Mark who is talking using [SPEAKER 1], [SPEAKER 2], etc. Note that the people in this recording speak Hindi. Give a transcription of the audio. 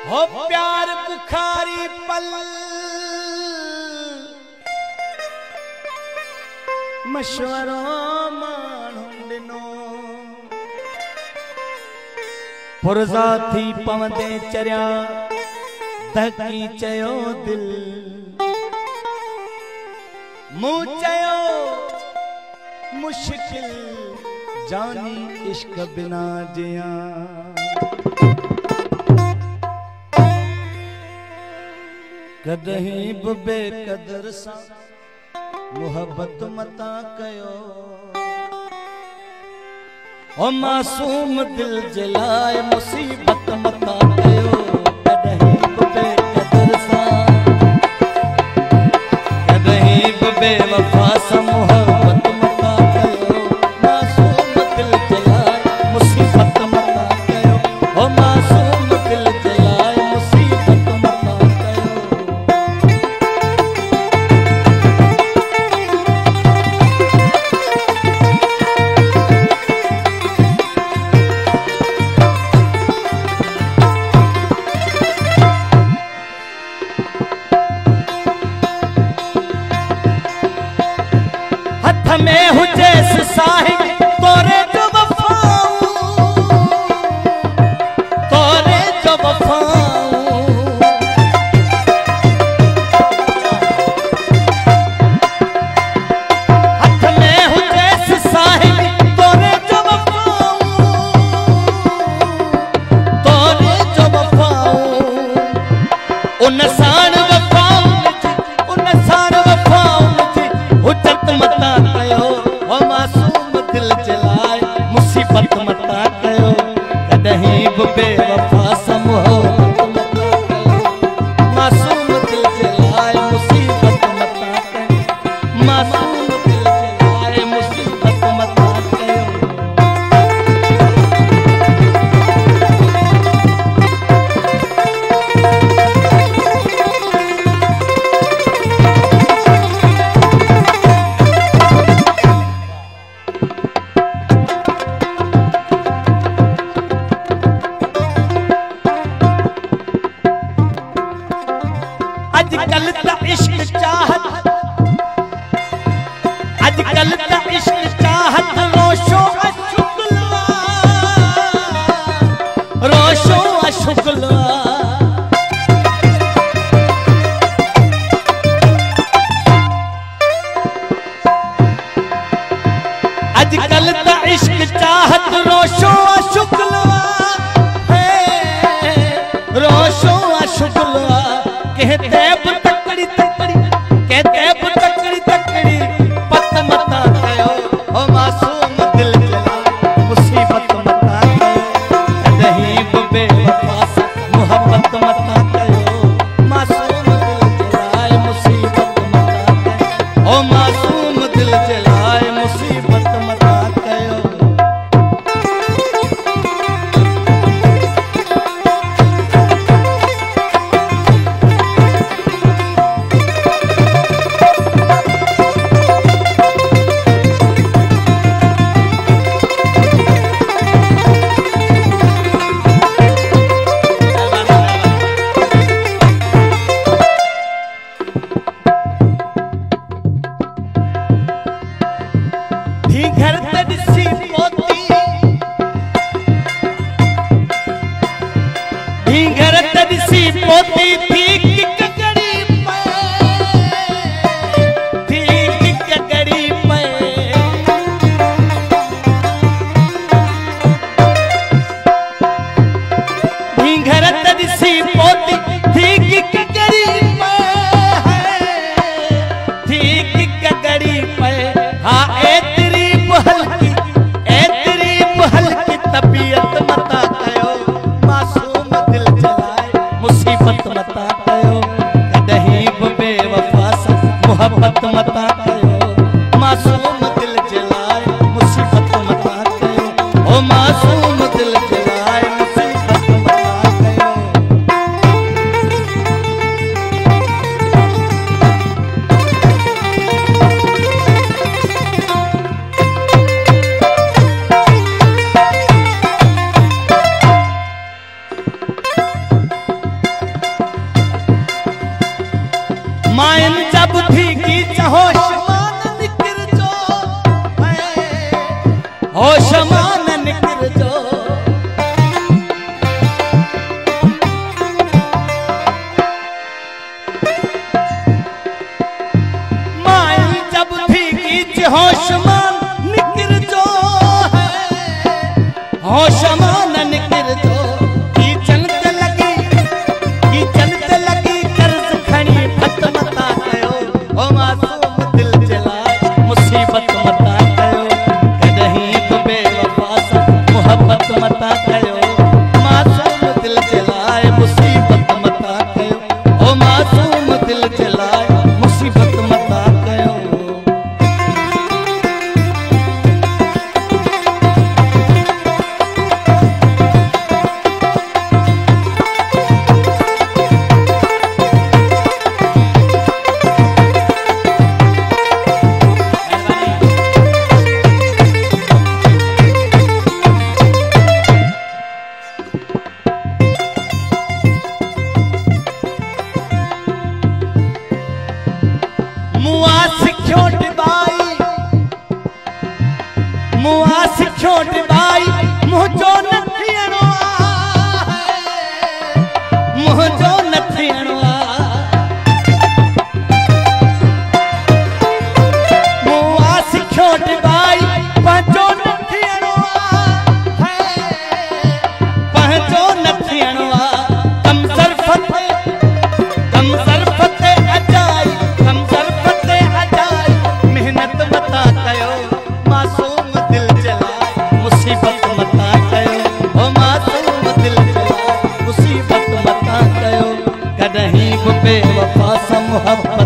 [SPEAKER 1] हो प्यार बुखारी पल मशवरो माण्हुनि ॾिनो फुरज़ा थी पवंदे चरिया दहकी चयो दिल मूं चयो मुश्किल जानी इश्क बिना जिया कदहीं बि बेक़दर सां मोहब्बत मता कयो ओ मासूम दिल जे लाइ मुसीबत मता कयो कदहीं बि बेक़दर सां कदहीं बि बेवफा सां मोहब्बत मता कयो मासूम दिल जे लाइ मुसीबत मता कयो ओ मासूम दिल जे लाइ मुसीबत मता कयो में हुजेस साहिब तोरे जो वफाऊं हथ में हुजेस साहिब तोरे जो वफाऊं उन साण वफाऊं जी हुजत मता कयो ओ मासूम दिल जे लाइ मुसीबत मता कयो कदहीं बि बेवफा सां मोहब्बत मता कयो मासूम दिल जे लाइ मुसीबत मता कयो मासूम दिल जे लाइ मुसीबत मता कयो आजकल ता इश्क चाहत रोशो अशुगलवा आजकल ता इश्क चाहत रोशो अशुगलवा रोशो अशुगलवा कहते बि तकड़ी कहते बि तकड़ी पत मता कयो ओ मासूम दिल जे लाइ मुसीबत मता कयो कदहीं बि बेवफा सां मोहब्बत मता कयो मासूम दिल जे लाइ मुसीबत मता कयो ओ मासूम दिल जे लाइ मुसीबत मता कयो घर ते ॾिसी पोती घर ते ॾिसी पोती थी ककड़ी पे घर ते ॾिसी पोती थी ककड़ी पे हाँ एतरी हल्की तबीयत मता कयो मासूम दिल जे लाइ मुसीबत मता कयो कदहीं बि बेवफा सां मोहब्बत मता कयो मासूम दिल जे लाइ मुसीबत मता कयो ओ मासूम दिल जे लाइ मुसीबत मता कयो मायन जब थी की होश मान निकर जो, होश मान निकर जो। मायन जब थी की होश मान निकर जो है, होश मान निकर जो। बेवफा सा मोहब्बत